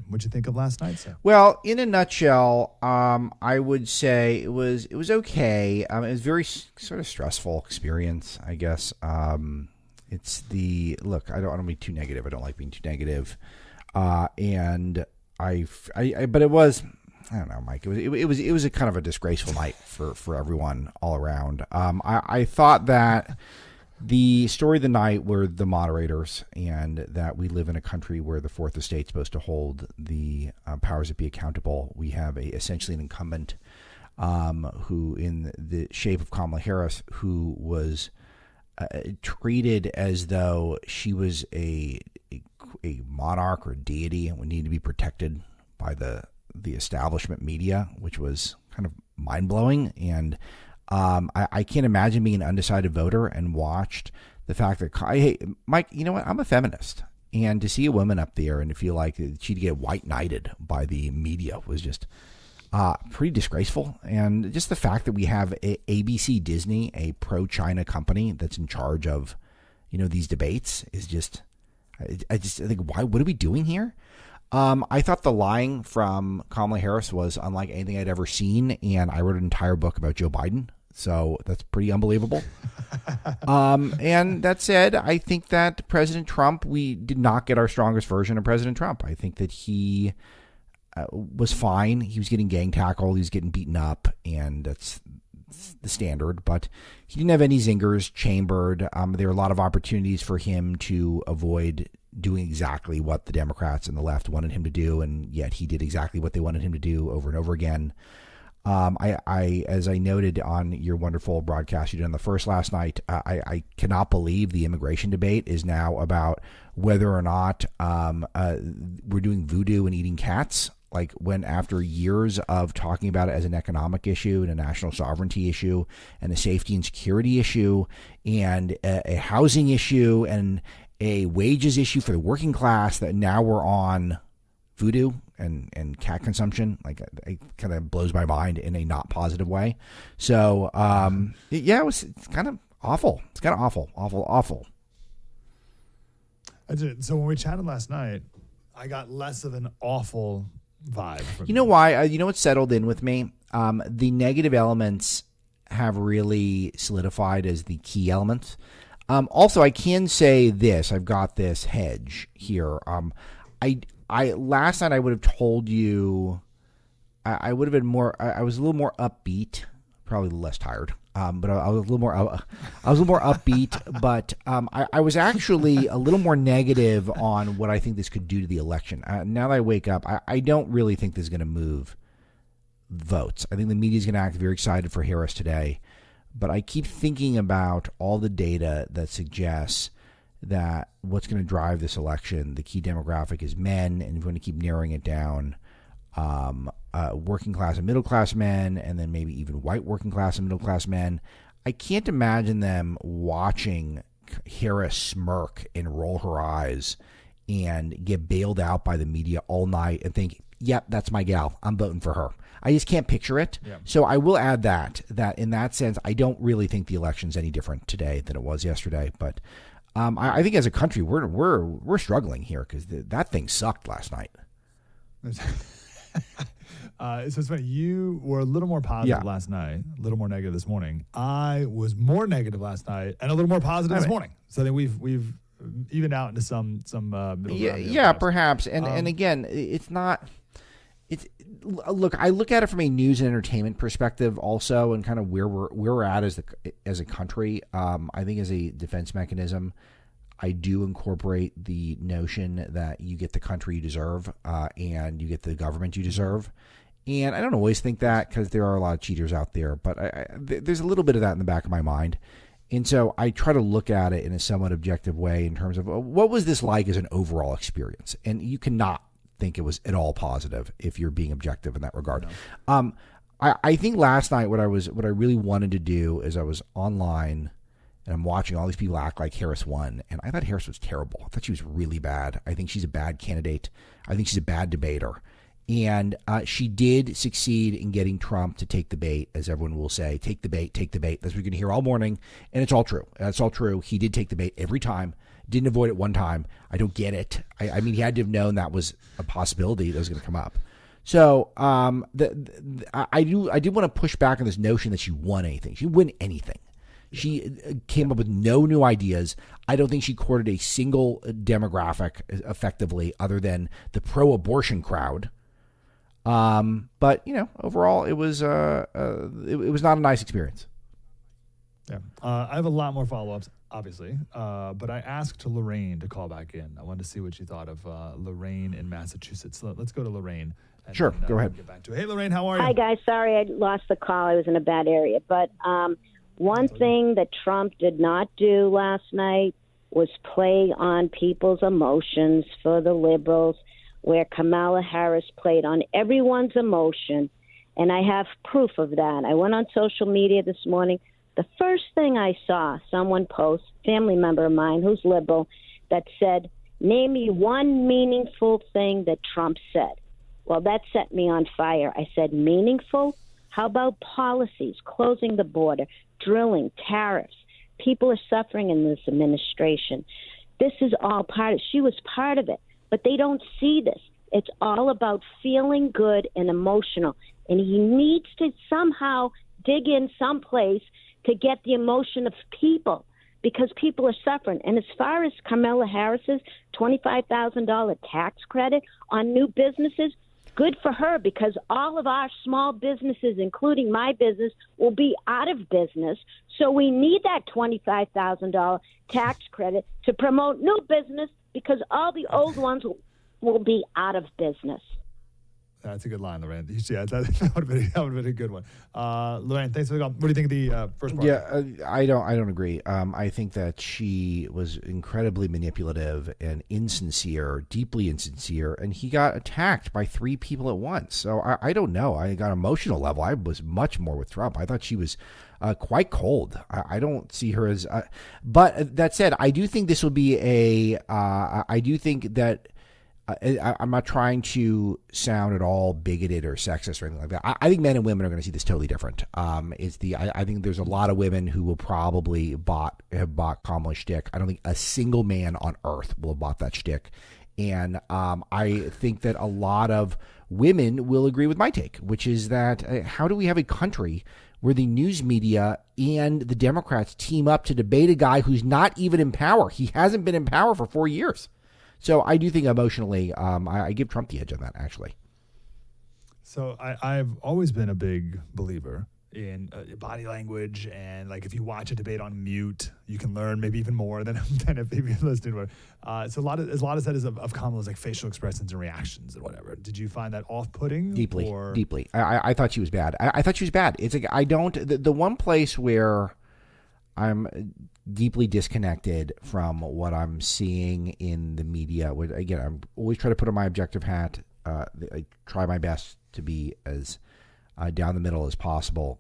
What'd you think of last night, sir? Well, in a nutshell, I would say it was okay. It was a very sort of stressful experience, I guess. It's look. I don't want to be too negative. I don't like being too negative. And but it was. I don't know, Mike. It was a kind of a disgraceful night for everyone all around. I thought that the story of the night were the moderators, and that we live in a country where the fourth estate is supposed to hold the powers that be accountable. We have essentially an incumbent who, in the shape of Kamala Harris, who was treated as though she was a monarch or deity and would need to be protected by the establishment media, which was kind of mind-blowing. And I can't imagine being an undecided voter and watched the fact that, hey, Mike, you know what? I'm a feminist. And to see a woman up there and to feel like she'd get white-knighted by the media was just pretty disgraceful. And just the fact that we have ABC Disney, a pro-China company that's in charge of, these debates is just, I think, what are we doing here? I thought the lying from Kamala Harris was unlike anything I'd ever seen, and I wrote an entire book about Joe Biden, so that's pretty unbelievable. And that said, I think that President Trump, we did not get our strongest version of President Trump. I think that he was fine. He was getting gang tackled. He was getting beaten up, and that's the standard. But he didn't have any zingers chambered. There were a lot of opportunities for him to avoid doing exactly what the Democrats and the left wanted him to do, and yet he did exactly what they wanted him to do over and over again. As I noted on your wonderful broadcast you did on the first last night, I cannot believe the immigration debate is now about whether or not we're doing voodoo and eating cats. Like, when after years of talking about it as an economic issue and a national sovereignty issue and a safety and security issue and a housing issue and a wages issue for the working class, that now we're on voodoo and cat consumption, like, it kind of blows my mind in a not positive way. So, it's kind of awful. It's kind of awful. So when we chatted last night, I got less of an awful vibe. You know why? You know what settled in with me? The negative elements have really solidified as the key elements. Also, I can say this. I've got this hedge here. I last night I would have told you I would have been more. I was a little more upbeat, probably less tired. But I was a little more. I was a little more upbeat. But I was actually a little more negative on what I think this could do to the election. Now that I wake up, I don't really think this is going to move votes. I think the media is going to act very excited for Harris today. But I keep thinking about all the data that suggests that what's going to drive this election, the key demographic is men, and we're going to keep narrowing it down, working class and middle class men, and then maybe even white working class and middle class men. I can't imagine them watching Harris smirk and roll her eyes and get bailed out by the media all night and think, yep, that's my gal. I'm voting for her. I just can't picture it. Yeah. So I will add that in that sense, I don't really think the election's any different today than it was yesterday. But I think as a country, we're struggling here because that thing sucked last night. So it's funny. You were a little more positive last night, a little more negative this morning. I was more negative last night and a little more positive this morning. So I think we've evened out into some middle ground. Yeah, perhaps. And again, it's not. Look, I look at it from a news and entertainment perspective also, and kind of where we're at as a country. I think as a defense mechanism, I do incorporate the notion that you get the country you deserve, and you get the government you deserve. And I don't always think that because there are a lot of cheaters out there, but there's a little bit of that in the back of my mind. And so I try to look at it in a somewhat objective way in terms of what was this like as an overall experience? And you cannot think it was at all positive if you're being objective in that regard. No. I think last night what I really wanted to do is I was online and I'm watching all these people act like Harris won, and I thought Harris was terrible. I thought she was really bad. I think she's a bad candidate. I think she's a bad debater. And she did succeed in getting Trump to take the bait, as everyone will say, take the bait, take the bait. That's what you're going to hear all morning, and it's all true. That's all true. He did take the bait every time. Didn't avoid it one time. I don't get it. I mean, he had to have known that was a possibility that was going to come up. So I do want to push back on this notion that she won anything. She didn't win anything. She came up with no new ideas. I don't think she courted a single demographic effectively other than the pro-abortion crowd. But, overall, it was not a nice experience. Yeah. I have a lot more follow-ups, obviously, but I asked Lorraine to call back in. I wanted to see what she thought of Lorraine in Massachusetts. Let's go to Lorraine. Sure, go ahead. Get back to it. Hey, Lorraine, how are you? Hi, guys. Sorry I lost the call. I was in a bad area. But one thing that Trump did not do last night was play on people's emotions for the liberals, where Kamala Harris played on everyone's emotion. And I have proof of that. I went on social media this morning. The first thing I saw, someone post, family member of mine who's liberal, that said, name me one meaningful thing that Trump said. Well, that set me on fire. I said, meaningful? How about policies, closing the border, drilling, tariffs? People are suffering in this administration. This is all part of it. She was part of it, but they don't see this. It's all about feeling good and emotional. And he needs to somehow dig in someplace to get the emotion of people, because people are suffering. And as far as Kamala Harris's $25,000 tax credit on new businesses, good for her, because all of our small businesses, including my business, will be out of business. So we need that $25,000 tax credit to promote new business, because all the old ones will be out of business. That's a good line, Lorraine. Yeah, that would have been a good one. Lorraine, thanks for the call. What do you think of the first part? Yeah, I don't agree. I think that she was incredibly manipulative and insincere, deeply insincere, and he got attacked by three people at once. So I don't know. I got emotional level. I was much more with Trump. I thought she was quite cold. I don't see her as. But that said, I do think this will be I do think that. I'm not trying to sound at all bigoted or sexist or anything like that. I think men and women are going to see this totally different. I think there's a lot of women who will probably have bought Kamala's shtick. I don't think a single man on earth will have bought that shtick. And I think that a lot of women will agree with my take, which is that how do we have a country where the news media and the Democrats team up to debate a guy who's not even in power? He hasn't been in power for 4 years. So I do think emotionally, I give Trump the edge on that, actually. So I've always been a big believer in body language, and like if you watch a debate on mute, you can learn maybe even more than if you listen to it. So a lot of said is of Kamala's like facial expressions and reactions and whatever. Did you find that off-putting? Deeply. I thought she was bad. I thought she was bad. It's like the one place where I'm deeply disconnected from what I'm seeing in the media. Again, I'm always trying to put on my objective hat. I try my best to be as down the middle as possible,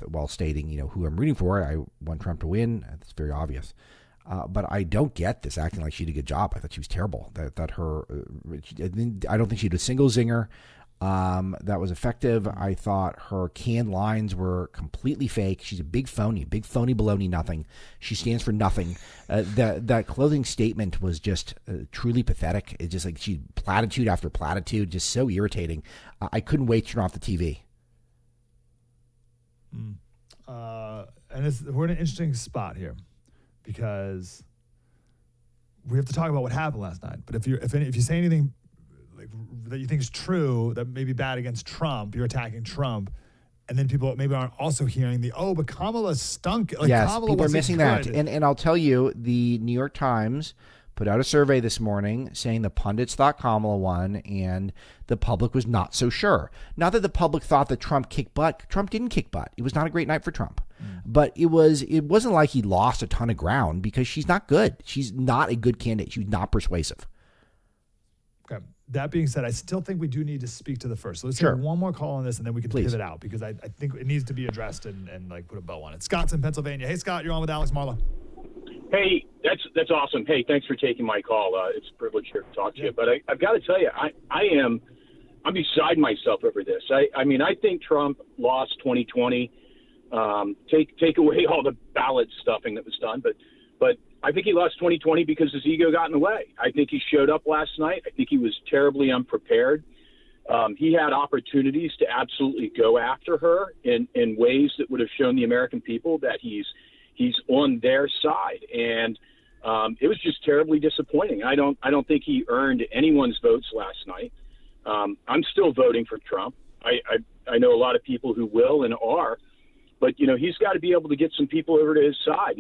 while stating, who I'm rooting for. I want Trump to win. It's very obvious. But I don't get this acting like she did a good job. I thought she was terrible. I don't think she did a single zinger that was effective. I thought her canned lines were completely fake. She's a big phony baloney nothing. She stands for nothing. That closing statement was just truly pathetic. It's just like she platitude after platitude, just so irritating. I couldn't wait to turn off the TV. And we're in an interesting spot here, because we have to talk about what happened last night. But if you say anything like that you think is true that may be bad against Trump, you're attacking Trump, and then people maybe aren't also hearing but Kamala stunk. Like, yes, Kamala people are missing that. good. And I'll tell you, the New York Times put out a survey this morning saying the pundits thought Kamala won and the public was not so sure. Not that the public thought that Trump kicked butt. Trump didn't kick butt. It was not a great night for Trump. But it wasn't like he lost a ton of ground, because she's not good. She's not a good candidate. She's not persuasive. Okay. That being said, I still think we do need to speak to the first. So let's Sure. take one more call on this, and then we can Please. pivot out, because I think it needs to be addressed and like put a bow on it. Scott's in Pennsylvania. Hey, Scott, you're on with Alex Marlow. Hey, that's awesome. Hey, thanks for taking my call. It's a privilege here to talk to you. But I've got to tell you, I'm beside myself over this. I mean, I think Trump lost 2020. Take away all the ballot stuffing that was done, but I think he lost 2020 because his ego got in the way. I think he showed up last night. I think he was terribly unprepared. He had opportunities to absolutely go after her in ways that would have shown the American people that he's on their side. And it was just terribly disappointing. I don't think he earned anyone's votes last night. I'm still voting for Trump. I know a lot of people who will and are, but he's got to be able to get some people over to his side.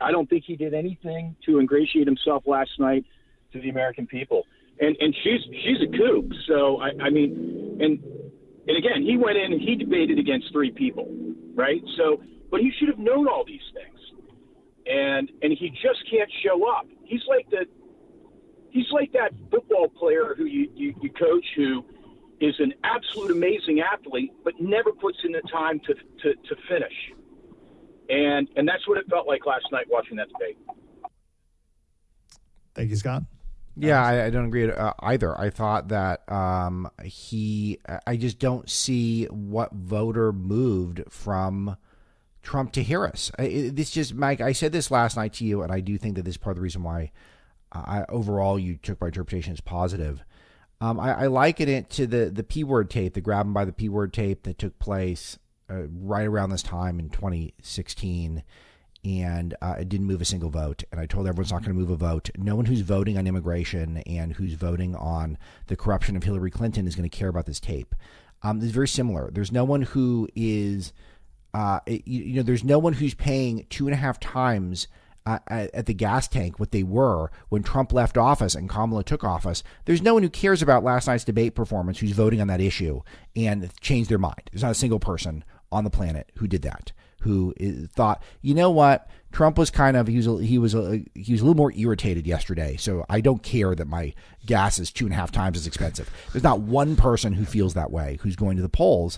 I don't think he did anything to ingratiate himself last night to the American people. And she's a kook. So I mean, and again, he went in and he debated against 3 people, right? So, but he should have known all these things, and he just can't show up. He's like that football player who you coach who is an absolute amazing athlete, but never puts in the time to finish. And that's what it felt like last night watching that debate. Thank you, Scott. Yeah, I don't agree either. I thought that I just don't see what voter moved from Trump to Harris. Mike, I said this last night to you, and I do think that this is part of the reason why overall you took my interpretation as positive. I liken it to the P word tape, the grab him by the P word tape that took place right around this time in 2016. And it didn't move a single vote. And I told everyone's not going to move a vote. No one who's voting on immigration and who's voting on the corruption of Hillary Clinton is going to care about this tape. It's very similar. There's no one who is, there's no one who's paying 2.5 times at the gas tank what they were when Trump left office and Kamala took office. There's no one who cares about last night's debate performance who's voting on that issue and changed their mind. There's not a single person on the planet who did that, who thought, you know what, Trump was he was a little more irritated yesterday, so I don't care that my gas is 2.5 times as expensive. There's not one person who feels that way who's going to the polls